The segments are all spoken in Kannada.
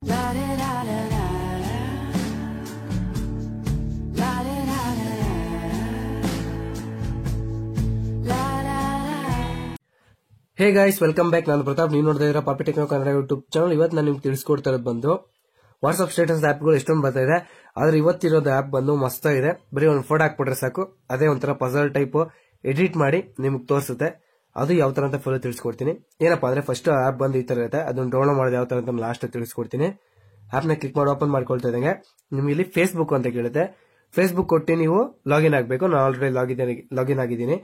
Hey guys, welcome back. ನಾನು ಪ್ರತಾಪ್. ನೀವು ನೋಡ್ತಾ ಇದ್ದೀರಾ ಪಾಪಿ ಟೆಕ್ನೋ ಕನ್ನಡ ಯೂಟ್ಯೂಬ್ ಚಾನಲ್. ಇವತ್ತು ನಾನು ನಿಮ್ಗೆ ತಿಳಿಸ್ಕೊಡ್ತಾ ಇರೋದು ಬಂದು ವಾಟ್ಸ್ಆಪ್ ಸ್ಟೇಟಸ್ ಆಪ್ಗಳು ಎಷ್ಟೊಂದು ಬರ್ತಾ ಇದೆ. ಆದ್ರೆ ಇವತ್ತಿರೋದು ಆಪ್ ಬಂದು ಮಸ್ತಾಗಿದೆ. ಬರೀ ಒಂದು ಫೋಟೋ ಹಾಕ್ಬಿಟ್ರೆ ಸಾಕು, ಅದೇ ಒಂಥರ ಪಜಲ್ ಟೈಪ್ ಎಡಿಟ್ ಮಾಡಿ ನಿಮ್ಗೆ ತೋರಿಸುತ್ತೆ. ಅದು ಯಾವ ತರ ಅಂತ ಫುಲ್ ತಿಳಿಸ್ಕೊಡ್ತೀನಿ. ಏನಪ್ಪಾ ಅಂದ್ರೆ ಫಸ್ಟ್ ಆಪ್ ಬಂದು ಈ ತರ ಇರುತ್ತೆ. ಅದನ್ನ ಡೌನ್ಲೋಡ್ ಮಾಡೋದು ಯಾವ ತರ ಅಂತ ಲಾಸ್ಟ್ ತಿಳಿಸ್ಕೊಡ್ತೀನಿ. ಆಪ್ ನ ಕ್ಲಿಕ್ ಮಾಡಿ ಓಪನ್ ಮಾಡ್ಕೊಳ್ತಾ ಇದ್ದಂಗೆ ನಿಮ್ಗೆ ಇಲ್ಲಿ ಫೇಸ್ಬುಕ್ ಅಂತ ಕೇಳುತ್ತೆ. ಫೇಸ್ಬುಕ್ ಕೊಟ್ಟು ನೀವು ಲಾಗಿನ್ ಆಗಬೇಕು. ನಾನು ಆಲ್ರೆಡಿ ಲಾಗಿನ್ ಆಗಿದ್ದೀನಿ.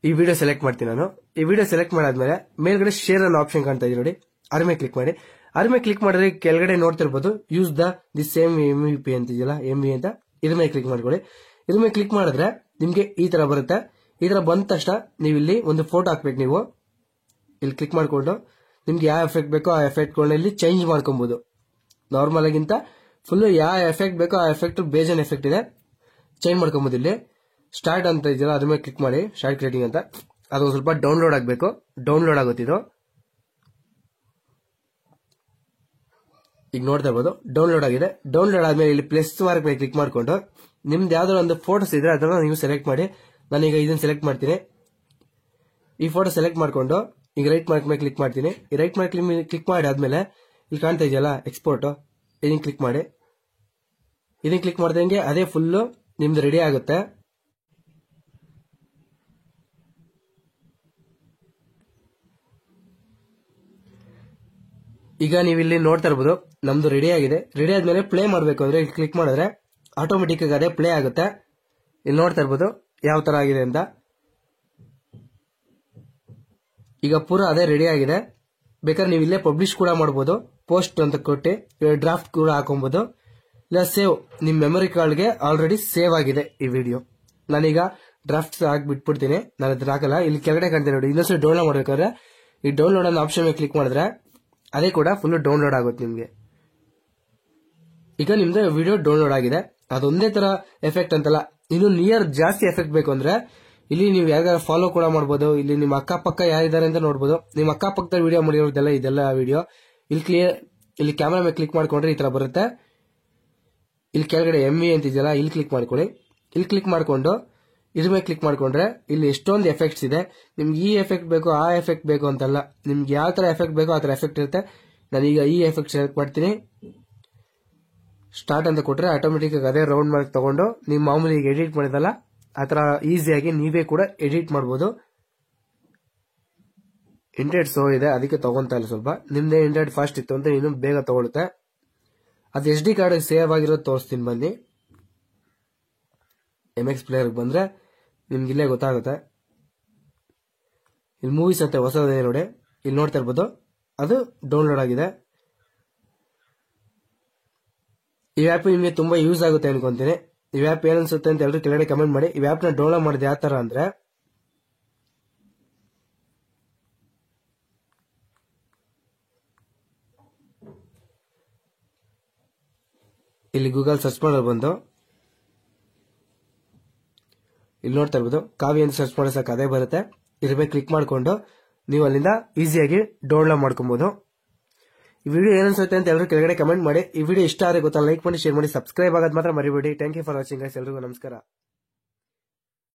ಈ ವಿಡಿಯೋ ಸೆಲೆಕ್ಟ್ ಮಾಡ್ತೀನಿ ನಾನು. ಈ ವಿಡಿಯೋ ಸೆಲೆಕ್ಟ್ ಮಾಡಾದ್ಮೇಲೆ ಮೇಲ್ಗಡೆ ಶೇರ್ ಅನ್ನೋ ಆಪ್ಷನ್ ಕಾಣ್ತಾ ಇದೆ ನೋಡಿ, ಅದ್ರ ಮೇಲೆ ಕ್ಲಿಕ್ ಮಾಡಿ. ಅದ್ರ ಮೇಲೆ ಕ್ಲಿಕ್ ಮಾಡಿದ್ರೆ ಕೆಳಗಡೆ ನೋಡ್ತಿರ್ಬೋದು use the same MVP ಅಂತಿದೆಯಲ್ಲ, MV ಅಂತ. ಇದ್ರ ಮೇಲೆ ಕ್ಲಿಕ್ ಮಾಡ್ಕೊಳ್ಳಿ. ಇದ್ರ ಮೇಲೆ ಕ್ಲಿಕ್ ಮಾಡಿದ್ರೆ ನಿಮ್ಗೆ ಈ ತರ ಬರುತ್ತೆ. ಈ ತರ ಬಂದ ತಕ್ಷಣ ನೀವು ಇಲ್ಲಿ ಒಂದು ಫೋಟೋ ಹಾಕ್ಬೇಕು. ನೀವು ಇಲ್ಲಿ ಕ್ಲಿಕ್ ಮಾಡ್ಕೊಂಡು ನಿಮ್ಗೆ ಯಾವ ಎಫೆಕ್ಟ್ ಬೇಕೋ ಆ ಎಫೆಕ್ಟ್ಗಳನ್ನ ಇಲ್ಲಿ ಚೇಂಜ್ ಮಾಡ್ಕೊಬಹುದು. ನಾರ್ಮಲ್ ಆಗಿಂತ ಫುಲ್ ಯಾವ ಎಫೆಕ್ಟ್ ಬೇಕೋ ಆ ಎಫೆಕ್ಟ್ ಬೇಜನ್ ಎಫೆಕ್ಟ್ ಇದೆ, ಚೇಂಜ್ ಮಾಡ್ಕೊಬಹುದು. ಇಲ್ಲಿ ಸ್ಟಾರ್ಟ್ ಅಂತ ಇದೆಯಲ್ಲ, ಅದ್ರ ಮೇಲೆ ಕ್ಲಿಕ್ ಮಾಡಿ, ಸ್ಟಾರ್ಟ್ ಕ್ರಿಯೇಟಿಂಗ್ ಅಂತ. ಅದು ಸ್ವಲ್ಪ ಡೌನ್ಲೋಡ್ ಆಗಬೇಕು. ಡೌನ್ಲೋಡ್ ಆಗುತ್ತಿದ್ದು ಈಗ ನೋಡ್ತಾ ಇರ್ಬೋದು, ಡೌನ್ಲೋಡ್ ಆಗಿದೆ. ಡೌನ್ಲೋಡ್ ಆದ್ಮೇಲೆ ಇಲ್ಲಿ ಪ್ಲಸ್ ಮಾರ್ಕ್ ಮೇಲೆ ಕ್ಲಿಕ್ ಮಾಡ್ಕೊಂಡು ನಿಮ್ದು ಯಾವ್ದಾದ್ರು ಒಂದು ಫೋಟೋಸ್ ಇದ್ರೆ ಅದನ್ನ ನೀವು ಸೆಲೆಕ್ಟ್ ಮಾಡಿ. ನಾನೀಗ ಇದನ್ನ ಸೆಲೆಕ್ಟ್ ಮಾಡ್ತೀನಿ. ಈ ಫೋಟೋ ಸೆಲೆಕ್ಟ್ ಮಾಡ್ಕೊಂಡು ಈಗ ರೈಟ್ ಮಾರ್ಕ್ ಮೇಲೆ ಕ್ಲಿಕ್ ಮಾಡ್ತೀನಿ. ಈ ರೈಟ್ ಮಾರ್ಕ್ ಕ್ಲಿಕ್ ಮಾಡಿ ಆದ್ಮೇಲೆ ಇಲ್ಲಿ ಕಾಣ್ತಾ ಇದೆಯಲ್ಲ ಎಕ್ಸ್ಪೋರ್ಟ್, ಇದನ್ನ ಕ್ಲಿಕ್ ಮಾಡಿ. ಇದನ್ನ ಕ್ಲಿಕ್ ಮಾಡ್ದಂಗೆ ಅದೇ ಫುಲ್ ನಿಮ್ದು ರೆಡಿ ಆಗುತ್ತೆ. ಈಗ ನೀವು ಇಲ್ಲಿ ನೋಡ್ತಾ ಇರ್ಬೋದು ನಮ್ದು ರೆಡಿ ಆಗಿದೆ. ರೆಡಿ ಆದ್ಮೇಲೆ ಪ್ಲೇ ಮಾಡಬೇಕು ಅಂದ್ರೆ ಇಲ್ಲಿ ಕ್ಲಿಕ್ ಮಾಡಿದ್ರೆ ಆಟೋಮೆಟಿಕ್ ಆಗಿ ಅದೇ ಪ್ಲೇ ಆಗುತ್ತೆ. ಇಲ್ಲಿ ನೋಡ್ತಾ ಇರ್ಬೋದು ಯಾವ ತರ ಆಗಿದೆ ಅಂತ. ಈಗ ಪೂರ ಅದೇ ರೆಡಿ ಆಗಿದೆ. ಬೇಕಾದ್ರೆ ನೀವು ಇಲ್ಲೇ ಪಬ್ಲಿಷ್ ಕೂಡ ಮಾಡಬಹುದು. ಪೋಸ್ಟ್ ಅಂತ ಕೊಟ್ಟು ಡ್ರಾಫ್ಟ್ ಕೂಡ ಹಾಕೊಬಹುದು. ಇಲ್ಲ ಸೇವ್, ನಿಮ್ ಮೆಮೊರಿ ಕಾರ್ಡ್ಗೆ ಆಲ್ರೆಡಿ ಸೇವ್ ಆಗಿದೆ ಈ ವಿಡಿಯೋ. ನಾನೀಗ ಡ್ರಾಫ್ಟ್ಸ್ ಹಾಕ್ಬಿಟ್ಬಿಡ್ತೀನಿ. ನಾನು ಅದನ್ನ ಹಾಕಲ್ಲ. ಇಲ್ಲಿ ಕೆಳಗಡೆ ಕಾಣ್ತೀನಿ ನೋಡಿ, ಇನ್ನೊಂದ್ಸರಿ ಡೌನ್ಲೋಡ್ ಮಾಡ್ಬೇಕಾದ್ರೆ ಈ ಡೌನ್ಲೋಡ್ ಅನ್ನೋ ಆಪ್ಷನ್ ಮೇಲೆ ಕ್ಲಿಕ್ ಮಾಡಿದ್ರೆ ಅದೇ ಕೂಡ ಫುಲ್ ಡೌನ್ಲೋಡ್ ಆಗುತ್ತೆ ನಿಮ್ಗೆ. ಈಗ ನಿಮ್ದು ವಿಡಿಯೋ ಡೌನ್ಲೋಡ್ ಆಗಿದೆ. ಅದೊಂದೇ ತರ ಎಫೆಕ್ಟ್ ಅಂತಲ್ಲ, ಇನ್ನು ನಿಯರ್ ಜಾಸ್ತಿ ಎಫೆಕ್ಟ್ ಬೇಕು ಅಂದ್ರೆ ಇಲ್ಲಿ ನೀವು ಯಾರು ಫಾಲೋ ಕೂಡ ಮಾಡಬಹುದು. ಇಲ್ಲಿ ನಿಮ್ಮ ಅಕ್ಕಪಕ್ಕ ಯಾರಿದ್ದಾರೆ ಅಂತ ನೋಡಬಹುದು. ನಿಮ್ಮ ಅಕ್ಕಪಕ್ಕದ ವಿಡಿಯೋ ಮಾಡಿರೋದೆಲ್ಲ ಇದೆಲ್ಲ ವಿಡಿಯೋ ಇಲ್ಲಿ ಕ್ಯಾಮೆರಾ ಮೇಲೆ ಕ್ಲಿಕ್ ಮಾಡ್ಕೊಂಡ್ರೆ ಈ ತರ ಬರುತ್ತೆ. ಇಲ್ಲಿ ಕೆಳಗಡೆ MV ಅಂತಿದೆಯಲ್ಲ, ಇಲ್ಲಿ ಕ್ಲಿಕ್ ಮಾಡ್ಕೊಳ್ಳಿ. ಇಲ್ಲಿ ಕ್ಲಿಕ್ ಮಾಡ್ಕೊಂಡು ಇದ್ರ ಮೇಲೆ ಕ್ಲಿಕ್ ಮಾಡ್ಕೊಂಡ್ರೆ ಇಲ್ಲಿ ಎಷ್ಟೊಂದು ಎಫೆಕ್ಟ್ಸ್ ಇದೆ. ನಿಮ್ಗೆ ಈ ಎಫೆಕ್ಟ್ ಬೇಕು ಆ ಎಫೆಕ್ಟ್ ಬೇಕು ಅಂತಲ್ಲ, ನಿಮ್ಗೆ ಯಾವ ತರ ಎಫೆಕ್ಟ್ ಬೇಕೋ ಆ ತರ ಎಫೆಕ್ಟ್ ಇರುತ್ತೆ. ನಾನೀಗ ಈ ಎಫೆಕ್ಟ್ ಸೆಲೆಕ್ಟ್ ಮಾಡ್ತೀನಿ. ಸ್ಟಾರ್ಟ್ ಅಂತ ಕೊಟ್ರೆ ಆಟೋಮೆಟಿಕ್ ಆಗಿ ಅದೇ ರೌಂಡ್ ಮಾರ್ಕ್ ತಗೊಂಡು ನೀವು ಮಾಮೂಲಿ ಎಡಿಟ್ ಮಾಡಿದಲ್ಲ ಆ ತರ ಈಸಿಯಾಗಿ ನೀವೇ ಕೂಡ ಎಡಿಟ್ ಮಾಡಬಹುದು. ಇಂಟರ್ನೆಟ್ ಸ್ಲೋ ಇದೆ, ಅದಕ್ಕೆ ತಗೊಂತಾ ಇಲ್ಲ. ಸ್ವಲ್ಪ ನಿಮ್ದೇ ಇಂಟರ್ನೆಟ್ ಫಾಸ್ಟ್ ಇತ್ತು ಅಂತ ಇನ್ನೂ ಬೇಗ ತಗೊಳುತ್ತೆ. ಅದು SD ಕಾರ್ಡ್ ಸೇವ್ ಆಗಿರೋದು ತೋರಿಸ್ತೀನಿ ಬನ್ನಿ. MX ಪ್ಲೇಯರ್ ಬಂದ್ರೆ ನಿಮ್ಗೆ ಇಲ್ಲೇ ಗೊತ್ತಾಗುತ್ತೆ. ಇಲ್ಲಿ ಮೂವೀಸ್ ಅಂತ ಹೊಸದೇ ನೋಡಿ, ಇಲ್ಲಿ ನೋಡ್ತಾ ಇರ್ಬೋದು ಅದು ಡೌನ್ಲೋಡ್ ಆಗಿದೆ. ಈ ಆ್ಯಪ್ ನಿಮಗೆ ತುಂಬಾ ಯೂಸ್ ಆಗುತ್ತೆ ಅನ್ಕೊಂತೀನಿ. ಈ ಆ್ಯಪ್ ಏನನ್ಸುತ್ತೆ ಅಂತ ಎಲ್ಲರೂ ಕೆಳಗಡೆ ಕಮೆಂಟ್ ಮಾಡಿ. ಈ ಆ್ಯಪ್ ನ ಡೌನ್ಲೋಡ್ ಮಾಡಿದ ಯಾವ ತರ ಅಂದ್ರೆ ಇಲ್ಲಿ ಗೂಗಲ್ ಸರ್ಚ್ ಮಾಡೋದು ಬಂದು ಇಲ್ಲಿ ನೋಡ್ತಾ ಇರ್ಬೋದು ಕಾವಿ ಅಂತ ಸರ್ಚ್ ಮಾಡೋ ಸಾಕು ಅದೇ ಬರುತ್ತೆ. ಇದ್ರ ಮೇಲೆ ಕ್ಲಿಕ್ ಮಾಡ್ಕೊಂಡು ನೀವು ಅಲ್ಲಿಂದ ಈಸಿಯಾಗಿ ಡೌನ್ಲೋಡ್ ಮಾಡ್ಕೊಬಹುದು. ಈ ವಿಡಿಯೋ ಏನನ್ಸುತ್ತೆ ಅಂತ ಎಲ್ಲರೂ ಕೆಳಗಡೆ ಕಮೆಂಟ್ ಮಾಡಿ. ಈ ವಿಡಿಯೋ ಇಷ್ಟ ಆದರೆ ಗೊತ್ತಾ ಲೈಕ್ ಮಾಡಿ, ಶೇರ್ ಮಾಡಿ, ಸಬ್ಸ್ಕ್ರೈಬ್ ಆಗೋದು ಮಾತ್ರ ಮರಿಬೇಡಿ. Thank you for watching guys. ಎಲ್ರಿಗೂ ನಮಸ್ಕಾರ.